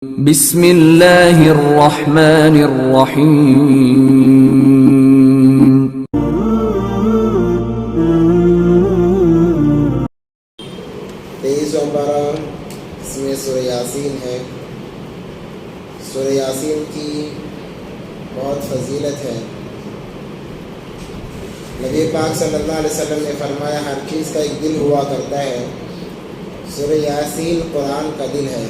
بسم اللہ الرحمن الرحیم۔ 23 اور 12 اس میں سورہ یاسین ہے۔ سورہ یاسین کی بہت فضیلت ہے۔ نبی پاک صلی اللہ علیہ وسلم نے فرمایا ہر چیز کا ایک دل ہوا کرتا ہے، سورہ یاسین قرآن کا دل ہے۔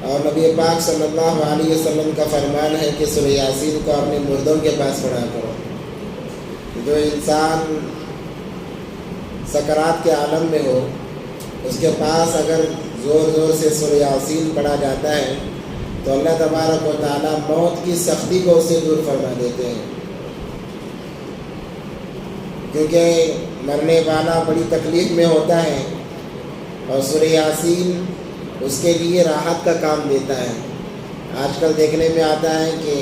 اور نبی پاک صلی اللہ علیہ وسلم کا فرمان ہے کہ سورہ یاسین کو اپنے مردوں کے پاس پڑھا کرو۔ جو انسان سکرات کے عالم میں ہو، اس کے پاس اگر زور زور سے سورہ یاسین پڑھا جاتا ہے تو اللہ تبارک و تعالیٰ موت کی سختی کو اسے دور فرما دیتے ہیں، کیونکہ مرنے والا بڑی تکلیف میں ہوتا ہے اور سورہ یاسین اس کے لیے راحت کا کام دیتا ہے۔ آج کل دیکھنے میں آتا ہے کہ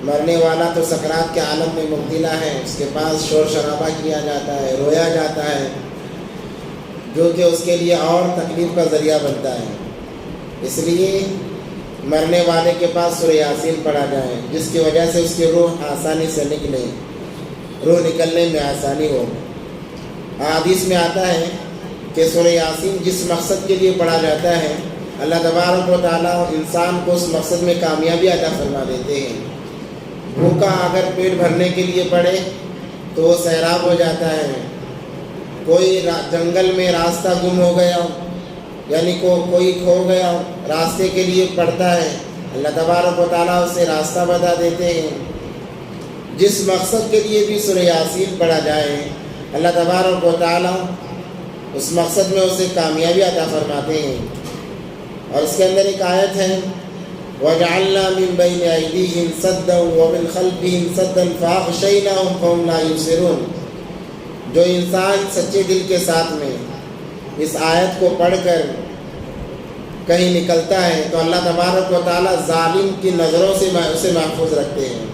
مرنے والا تو سکرات کے عالم میں مبتلا ہے، اس کے پاس شور شرابہ کیا جاتا ہے، رویا جاتا ہے، جو کہ اس کے لیے اور تکلیف کا ذریعہ بنتا ہے۔ اس لیے مرنے والے کے پاس سورہ یاسین پڑھا جائے، جس کی وجہ سے اس کی روح آسانی سے نکلے، روح نکلنے میں آسانی ہو۔ حدیث میں آتا ہے کہ سورہ یاسین جس مقصد کے لیے پڑھا جاتا ہے، اللہ تبارک و تعالیٰ انسان کو اس مقصد میں کامیابی عطا فرما دیتے ہیں۔ بھوکا اگر پیٹ بھرنے کے لیے پڑھے تو وہ سیراب ہو جاتا ہے۔ کوئی جنگل میں راستہ گم ہو گیا، یعنی کوئی کھو گیا، راستے کے لیے پڑھتا ہے، اللہ تبارک و تعالیٰ اسے راستہ بتا دیتے ہیں۔ جس مقصد کے لیے بھی سورہ یاسین پڑھا جائے، اللہ تبارک و تعالیٰ اس مقصد میں اسے کامیابی عطا فرماتے ہیں۔ اور اس کے اندر ایک آیت ہے وَجَعَلْنَا مِن بَيْنِ أَيْدِيهِمْ سَدًّا وَمِنْ خَلْفِهِمْ سَدًّا فَأَغْشَيْنَاهُمْ فَهُمْ لَا يُبْصِرُونَ۔ جو انسان سچے دل کے ساتھ میں اس آیت کو پڑھ کر کہیں نکلتا ہے تو اللہ تبارک و تعالیٰ ظالم کی نظروں سے اسے محفوظ رکھتے ہیں،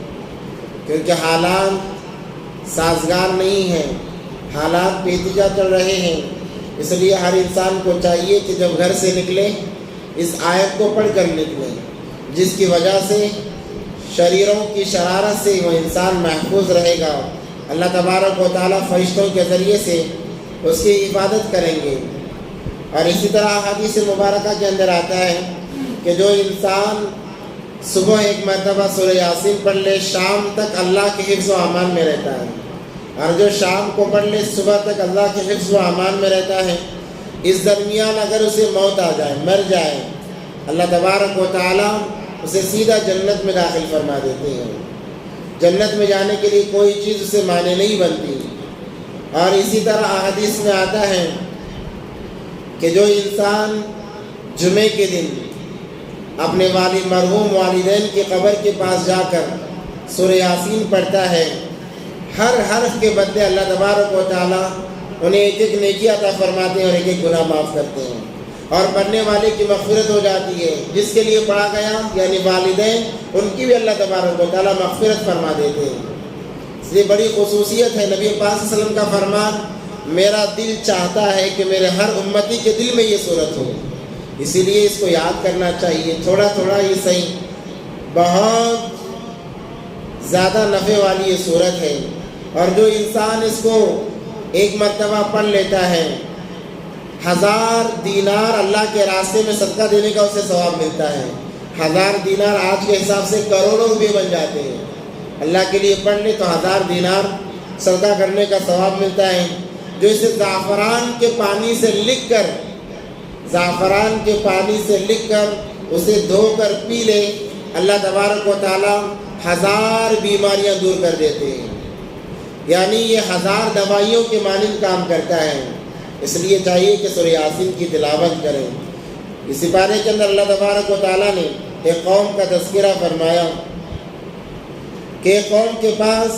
کیونکہ حالات سازگار نہیں ہیں، حالات پیچیدہ چل رہے ہیں۔ اس لیے ہر انسان کو چاہیے کہ جب گھر سے نکلے اس آیت کو پڑھ کر نکلے، جس کی وجہ سے شریروں کی شرارت سے وہ انسان محفوظ رہے گا۔ اللہ تبارک و تعالیٰ فرشتوں کے ذریعے سے اس کی حفاظت کریں گے۔ اور اسی طرح حدیث مبارکہ کے اندر آتا ہے کہ جو انسان صبح ایک مرتبہ سورہ یاسین پڑھ لے، شام تک اللہ کے حفظ و امان میں رہتا ہے، اور جو شام کو پڑھ لے صبح تک اللہ کے حفظ و امان میں رہتا ہے۔ اس درمیان اگر اسے موت آ جائے، مر جائے، اللہ تبارک و تعالیٰ اسے سیدھا جنت میں داخل فرما دیتے ہیں۔ جنت میں جانے کے لیے کوئی چیز اسے مانع نہیں بنتی۔ اور اسی طرح احادیث میں آتا ہے کہ جو انسان جمعے کے دن اپنے مرحوم والدین کی قبر کے پاس جا کر سورہ یاسین پڑھتا ہے، ہر حرف کے بدلے اللہ تبارک و تعالیٰ انہیں ایک ایک نیکی عطا فرماتے ہیں اور ایک ایک گناہ معاف کرتے ہیں، اور پڑھنے والے کی مغفرت ہو جاتی ہے۔ جس کے لیے پڑھا گیا یعنی والدین، ان کی بھی اللہ تبارک و تعالیٰ مغفرت فرما دیتے ہیں۔ اس لیے بڑی خصوصیت ہے نبی پاک صلی اللہ علیہ وسلم کا فرمان، میرا دل چاہتا ہے کہ میرے ہر امتی کے دل میں یہ صورت ہو۔ اسی لیے اس کو یاد کرنا چاہیے، تھوڑا تھوڑا یہ صحیح، بہت زیادہ نفع والی یہ صورت ہے۔ اور جو انسان اس کو ایک مرتبہ پڑھ لیتا ہے، 1000 دینار اللہ کے راستے میں صدقہ دینے کا اسے ثواب ملتا ہے۔ 1000 دینار آج کے حساب سے کروڑوں روپے بن جاتے ہیں۔ اللہ کے لیے پڑھ لے تو 1000 دینار صدقہ کرنے کا ثواب ملتا ہے۔ جو اسے زعفران کے پانی سے لکھ کر اسے دھو کر پی لے، اللہ تبارک و تعالیٰ 1000 بیماریاں دور کر دیتے ہیں، یعنی یہ 1000 دوائیوں کے مانند کام کرتا ہے۔ اس لیے چاہیے کہ سورہ یاسین کی تلاوت کریں۔ اسی پارے کے اندر اللہ تبارک و تعالیٰ نے ایک قوم کا تذکرہ فرمایا کہ ایک قوم کے پاس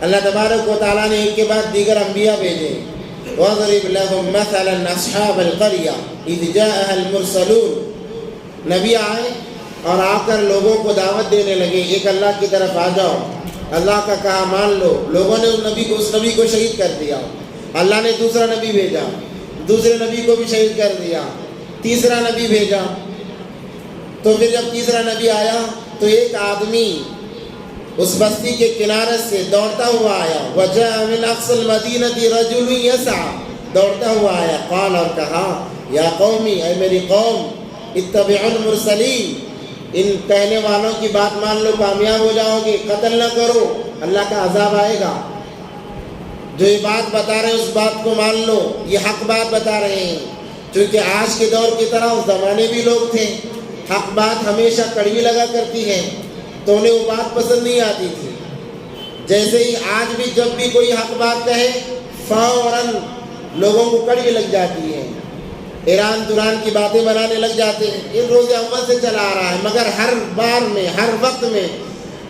اللہ تبارک و تعالیٰ نے ایک کے بعد دیگر انبیاء بھیجے۔ وَاضْرِبْ لَهُمْ مَثَلًا أَصْحَابَ الْقَرْيَةِ إِذْ جَاءَهَا الْمُرْسَلُونَ۔ نبی آئے اور آ کر لوگوں کو دعوت دینے لگے، ایک اللہ کی طرف آ جاؤ، اللہ کا کہا مان لو۔ لوگوں نے اس نبی کو شہید کر دیا۔ اللہ نے دوسرا نبی بھیجا، دوسرے نبی کو بھی شہید کر دیا۔ تیسرا نبی بھیجا. تو پھر جب تیسرا نبی آیا تو ایک آدمی اس بستی کے کنارے سے دوڑتا ہوا آیا. وجاء من اقصى المدینة رجل یسعى, دوڑتا ہوا آیا. قال, اور کہا, یا قومی, اے میری قوم, اتبعوا المرسلین, ان کہنے والوں کی بات مان لو, کامیاب ہو جاؤ گے. قتل نہ کرو, اللہ کا عذاب آئے گا. جو یہ بات بتا رہے ہیں اس بات کو مان لو, یہ حق بات بتا رہے ہیں. چونکہ آج کے دور کی طرح اس زمانے بھی لوگ تھے, حق بات ہمیشہ کڑوی لگا کرتی ہے, تو انہیں وہ بات پسند نہیں آتی تھی. جیسے ہی آج بھی جب بھی کوئی حق بات کہے فوراً لوگوں کو کڑوی لگ جاتی ہے, ایران دوران کی باتیں بنانے لگ جاتے ہیں. یہ روز اول سے چلا آ رہا ہے, مگر ہر بار میں, ہر وقت میں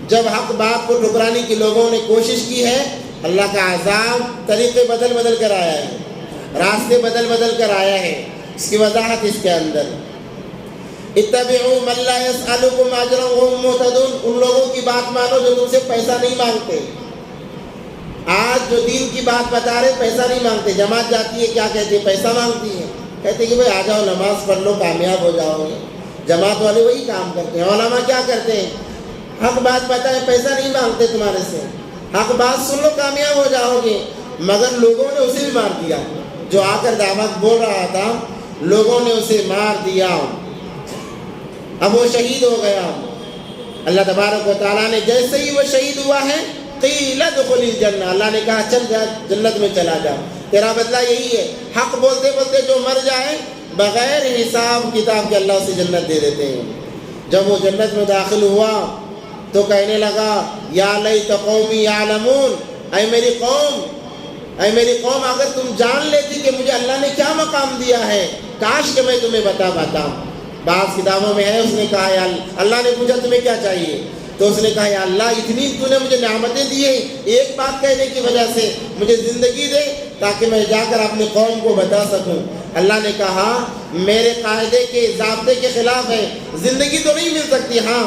جب حق بات کو ٹھکرانے کی لوگوں نے کوشش کی ہے, اللہ کا عذاب طریقے بدل بدل کر آیا ہے, راستے بدل بدل کر آیا ہے. اس کی وضاحت اس کے اندر, اتبعوا من لا يسألكم اجرا وهم مهتدون, ان لوگوں کی بات مانو جو تم سے پیسہ نہیں مانگتے. آج جو دین کی بات بتا رہے پیسہ نہیں مانگتے. جماعت جاتی ہے, کیا کہتے ہیں, پیسہ مانگتی ہے. کہتے ہیں کہ بھائی آ جاؤ, نماز پڑھ لو, کامیاب ہو جاؤ گے. جماعت والے وہی کام کرتے ہیں. علماء کیا کرتے ہیں, حق بات بتائیں, پیسہ نہیں مانگتے تمہارے سے, حق بات سن لو, کامیاب ہو جاؤ گے. مگر لوگوں نے اسے بھی مار دیا. جو آ کر دعوت بول رہا تھا, لوگوں نے اسے مار دیا. اب وہ شہید ہو گیا. اللہ تبارک و تعالیٰ نے جیسے ہی وہ شہید ہوا ہے, قیل ادخل الجنہ, اللہ نے کہا چل جا, جنت میں چلا جا. تیرا بدلہ یہی ہے. حق بولتے بولتے جو مر جائے بغیر حساب کتاب کے اللہ اسے جنت دے دیتے ہیں. جب وہ جنت میں داخل ہوا تو کہنے لگا, یا لیت قومی یعلمون, اے میری قوم, اے میری قوم, اگر تم جان لیتی کہ مجھے اللہ نے کیا مقام دیا ہے, کاش کہ میں تمہیں بتا پاتا. بعض کتابوں میں ہے, اس نے کہا یا اللہ نے پوچھا تمہیں کیا چاہیے, تو اس نے کہا یا اللہ اتنی تو نے مجھے نعمتیں دی ہیں, ایک بات کہنے کی وجہ سے مجھے زندگی دے تاکہ میں جا کر اپنے قوم کو بتا سکوں. اللہ نے کہا میرے قاعدے کے ضابطے کے خلاف ہے, زندگی تو نہیں مل سکتی, ہاں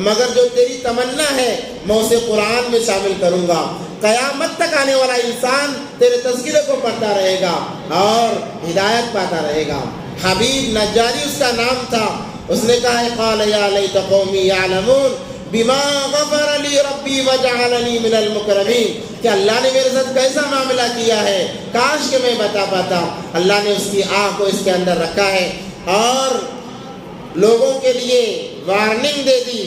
مگر جو تیری تمنا ہے میں اسے قرآن میں شامل کروں گا. قیامت تک آنے والا انسان تیرے تذکرے کو پڑھتا رہے گا اور ہدایت پاتا رہے گا. حبیب نجاری اس کا نام تھا. اس نے کہا قال یا لیت قومی یعلمون بما غفر لی ربی وجعلنی من المکرمین, کہ اللہ نے میرے ساتھ کیسا معاملہ کیا ہے, کاش کہ میں بتا پاتا. اللہ نے اس کی آنکھ کو اس کے اندر رکھا ہے اور لوگوں کے لیے وارننگ دے دی,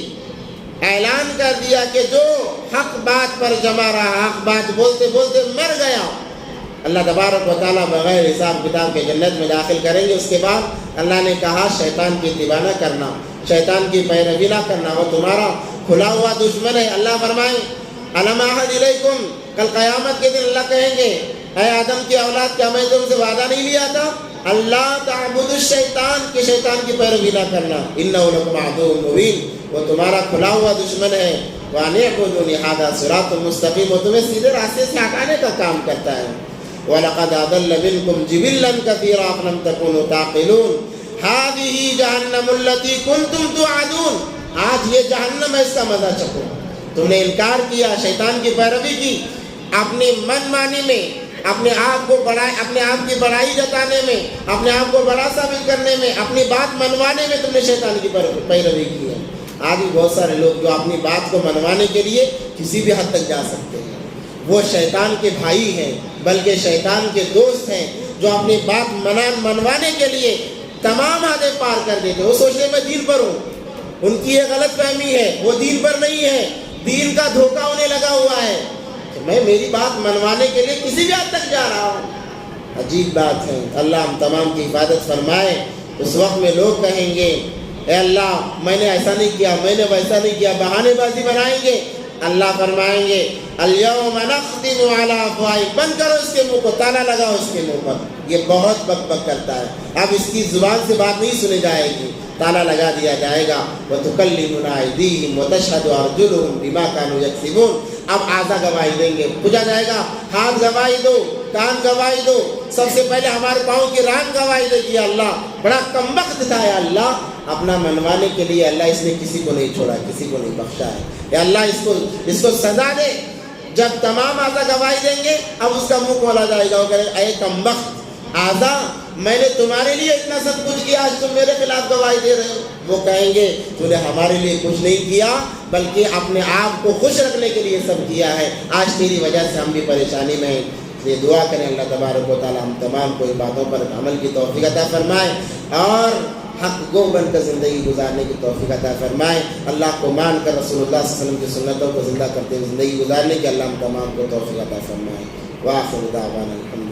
اعلان کر دیا کہ جو حق بات پر جمع رہا, حق بات بولتے بولتے مر گیا, اللہ تبارک و تعالیٰ بغیر حساب کتاب کے جنت میں داخل کریں گے. اس کے بعد اللہ نے کہا شیطان کی اتباع نہ کرنا, شیطان کی پیروی نہ کرنا, وہ تمہارا کھلا ہوا دشمن ہے. اللہ فرمائے الم اعہد الیکم, کل قیامت کے دن اللہ کہیں گے اے آدم کی اولاد, کیا میں تم سے وعدہ نہیں لیا تھا اللہ تعبدوا الشیطان, کہ شیطان کی پیروی نہ کرنا, انہ لکم عدو مبین, وہ تمہارا کھلا ہوا دشمن ہے. وان اعبدونی ھذا صراط مستقیم, وہ تمہیں سیدھے راستے سے ہٹانے کا کام کرتا ہے. وَلَقَدْ أَضَلَّ مِنْكُمْ جِبِلًّا كَثِيرًا أَفَلَمْ تَكُونُوا تَعْقِلُونَ هَذِهِ جَهَنَّمُ الَّتِي كُنْتُمْ تُوعَدُونَ, آج یہ جہنم ہے, اس کا مزہ چکھو. تم نے انکار کیا, شیطان کی پیروی کی, اپنی من مانی میں, اپنے آپ کو بڑائی, اپنے آپ کی بڑائی جتانے میں, اپنے آپ کو بڑا ثابت کرنے میں, اپنی بات منوانے میں تم نے شیطان کی پیروی کی ہے. آج بھی بہت سارے لوگ جو اپنی بات کو منوانے کے لیے کسی بھی حد تک جا سکتے ہیں, وہ شیطان کے بھائی ہیں, بلکہ شیطان کے دوست ہیں, جو اپنی بات منوانے کے لیے تمام حدیں پار کر دیتے. وہ سوچتے میں دین پر ہوں, ان کی یہ غلط فہمی ہے, وہ دین پر نہیں ہے, دین کا دھوکہ انہیں لگا ہوا ہے کہ میں میری بات منوانے کے لیے کسی بھی حد تک جا رہا ہوں. عجیب بات ہے. اللہ ہم تمام کی حفاظت فرمائے. اس وقت میں لوگ کہیں گے اے اللہ میں نے ایسا نہیں کیا, میں نے ویسا نہیں کیا, بہانے بازی بنائیں گے. اللہ فرمائیں گے الیوم نختم علی افواہہم, بند کرو اس کے منہ کو, تالا لگاؤ اس کے منہ پر. یہ بہت بک بک کرتا ہے, اب اس کی زبان سے بات نہیں سنی جائے گی, تالا لگا دیا جائے گا. وتکلمنا ایدیہم وتشہد ارجلہم بما کانوا یکسبون, اب اعضا گواہی دیں گے, پوچھا جائے گا ہاتھ گواہی دو, کان گواہی دو, سب سے پہلے ہمارے پاؤں کی ران گواہی دے گی. اللہ بڑا کمبخت تھا, یا اللہ اپنا منوانے کے لیے اللہ اس نے کسی کو نہیں چھوڑا, کسی کو نہیں بخشا ہے. یا اللہ اس کو سزا دے. جب تمام اعضا گواہی دیں گے اب اس کا منہ کھولا جائے گا, وہ کہے اے کمبخت, آزا میں نے تمہارے لیے اتنا سب کچھ کیا، آج تم میرے خلاف گواہی دے رہے ہو۔ وہ کہیں گے تو نے ہمارے لیے کچھ نہیں کیا بلکہ اپنے آپ کو خوش رکھنے کے لیے سب کیا ہے، آج تیری وجہ سے ہم بھی پریشانی میں ہیں۔ یہ دعا کریں اللہ تبارک و تعالی ہم تمام کو باتوں پر عمل کی توفیق عطا فرمائے اور حق گو بن کر زندگی گزارنے کی توفیق عطا فرمائے۔ اللہ کو مان کر رسول اللہ صلی اللہ علیہ وسلم کی سنتوں کو زندہ کرتے ہوئے زندگی گزارنے کی اللہ ہم تمام کو توفیق عطا فرمائے۔ وآخر دعوانا الحمد